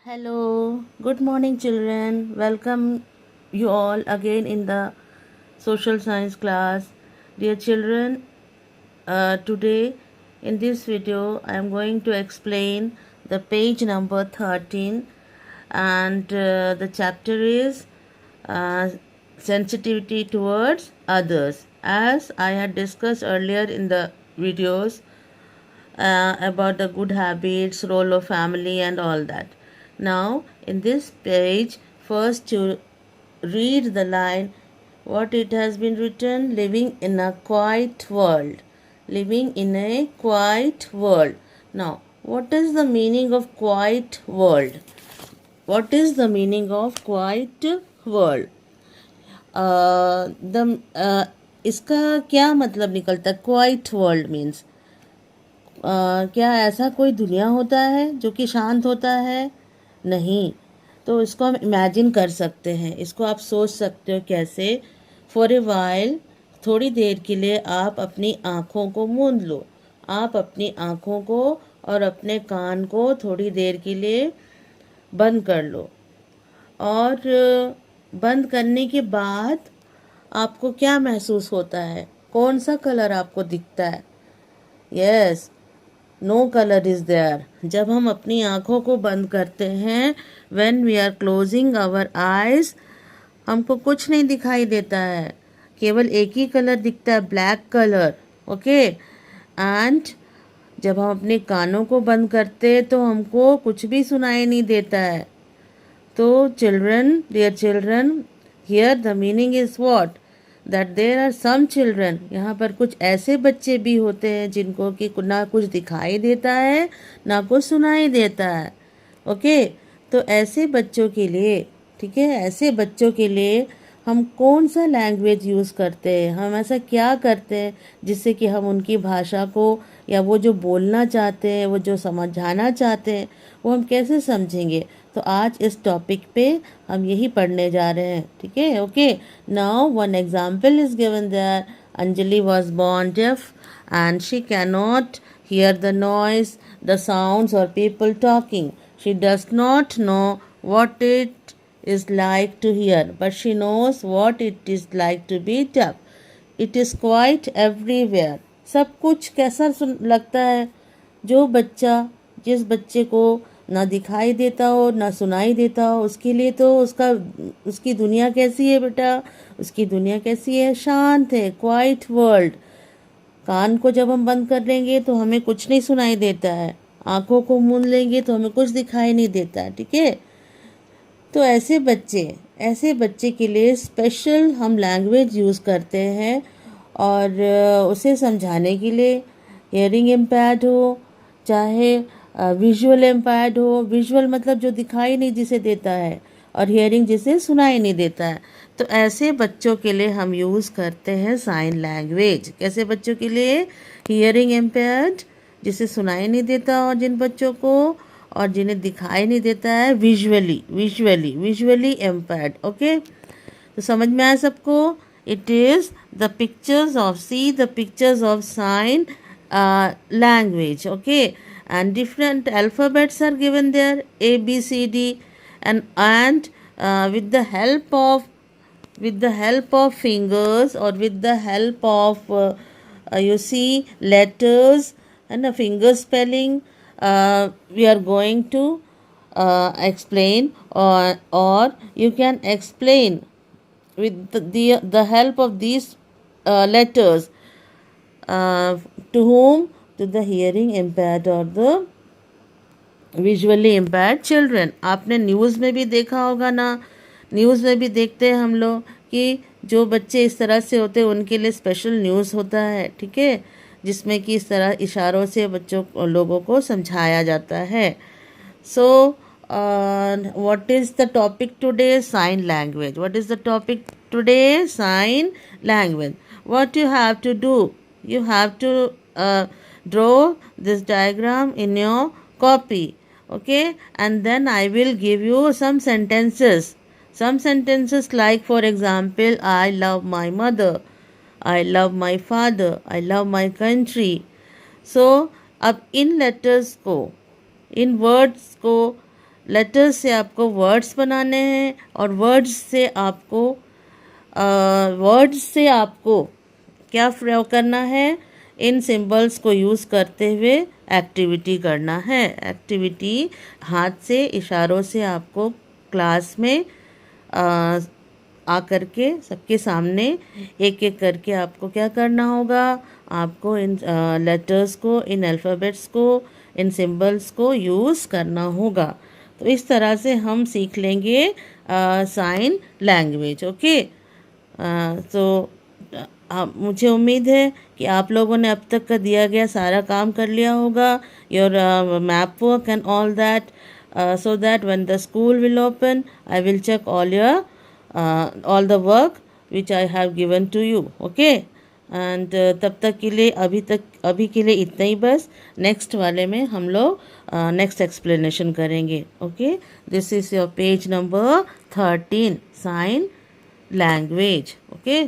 Hello, good morning, children. Welcome you all again in the social science class. Dear children, today in this video, I am going to explain the page number 13, and the chapter is uh, sensitivity towards others. As I had discussed earlier in the videos, about the good habits, role of family, and all that. Now, in this page, first you read the line what it has been written, living in a quiet world. Living in a quiet world. Now, what is the meaning of quiet world? What is the meaning of quiet world? इसका क्या मतलब निकलता है? Quite world means क्या ऐसा कोई दुनिया होता है जो कि शांत होता है? नहीं। तो इसको हम इमेजिन कर सकते हैं, इसको आप सोच सकते हो कैसे। फॉर ए वाइल, थोड़ी देर के लिए आप अपनी आँखों को मूंद लो। आप अपनी आँखों को और अपने कान को थोड़ी देर के लिए बंद कर लो, और बंद करने के बाद आपको क्या महसूस होता है? कौन सा कलर आपको दिखता है? Yes, no colour is there. जब हम अपनी आँखों को बंद करते हैं, when we are closing our eyes, हमको कुछ नहीं दिखाई देता है, केवल एक ही कलर दिखता है, ब्लैक कलर। ओके। एंड जब हम अपने कानों को बंद करते हैं तो हमको कुछ भी सुनाई नहीं देता है। तो children, dear children, here the meaning is what, that there are some children, यहाँ पर कुछ ऐसे बच्चे भी होते हैं जिनको कि ना कुछ दिखाई देता है ना कुछ सुनाई देता है। ओके। तो ऐसे बच्चों के लिए, ठीक है, ऐसे बच्चों के लिए हम कौन सा लैंग्वेज यूज़ करते हैं? हम ऐसा क्या करते हैं जिससे कि हम उनकी भाषा को, या वो जो बोलना चाहते हैं, वो जो समझाना चाहते हैं, वो हम कैसे समझेंगे? तो आज इस टॉपिक पे हम यही पढ़ने जा रहे हैं, ठीक है। Okay. Now one example is given there. Anjali was born deaf and she cannot hear the noise, the sounds or people talking. She does not know what it is like to hear, but she knows what it is like to be deaf. It is quite everywhere. सब कुछ कैसा लगता है? जिस बच्चे को ना दिखाई देता हो ना सुनाई देता हो, उसके लिए तो उसकी दुनिया कैसी है बेटा? उसकी दुनिया कैसी है? शांत है, क्वाइट वर्ल्ड। कान को जब हम बंद कर लेंगे तो हमें कुछ नहीं सुनाई देता है, आंखों को मूंद लेंगे तो हमें कुछ दिखाई नहीं देता है, ठीक है। तो ऐसे बच्चे के लिए स्पेशल हम लैंग्वेज यूज़ करते हैं, और उसे समझाने के लिए, हियरिंग इम्पेयर्ड हो चाहे विजुअल इम्पेयर्ड हो। विजुअल मतलब जो दिखाई नहीं जिसे देता है, और हियरिंग जिसे सुनाई नहीं देता है। तो ऐसे बच्चों के लिए हम यूज़ करते हैं साइन लैंग्वेज। कैसे बच्चों के लिए? हियरिंग इम्पेयर्ड, जिसे सुनाई नहीं देता, और जिन बच्चों को, और जिन्हें दिखाई नहीं देता है, विजुअली इम्पेयर्ड। ओके। तो समझ में आया सबको? It is the pictures of, see the pictures of sine language. Okay. And different alphabets are given there, A, B, C, D, and with the help of fingers, or with the help of you see letters and a finger spelling, we are going to explain, or you can explain with the help of these letters, to whom? To the hearing impaired or the visually impaired children. आपने news में भी देखा होगा ना, news में भी देखते हैं हम लोग कि जो बच्चे इस तरह से होते हैं उनके लिए स्पेशल न्यूज़ होता है, ठीक है, जिसमें कि इस तरह इशारों से लोगों को समझाया जाता है। So what is the topic today? Sign language. What is the topic today? Sign language. What you have to do? You have to draw this diagram in your copy. Okay. And then I will give you some sentences. Some sentences like, for example, I love my mother, I love my father, I love my country. So अब इन letters को, इन words को letters से आपको words बनाने हैं और words से आपको क्या प्रयोग करना है, इन सिंबल्स को यूज़ करते हुए एक्टिविटी करना है। एक्टिविटी हाथ से इशारों से आपको क्लास में आकर के सबके सामने एक एक करके आपको क्या करना होगा, आपको इन लेटर्स को, इन अल्फ़ाबेट्स को, इन सिंबल्स को यूज़ करना होगा। तो इस तरह से हम सीख लेंगे साइन लैंग्वेज। ओके, तो मुझे उम्मीद है कि आप लोगों ने अब तक का दिया गया सारा काम कर लिया होगा, your map work and all that, so that when the school will open I will check all the work which I have given to you. Okay, and तब तक के लिए अभी के लिए इतना ही बस। नेक्स्ट वाले में हम लोग नेक्स्ट एक्सप्लेनेशन करेंगे। Okay, this is your page number 13, sign language. Okay.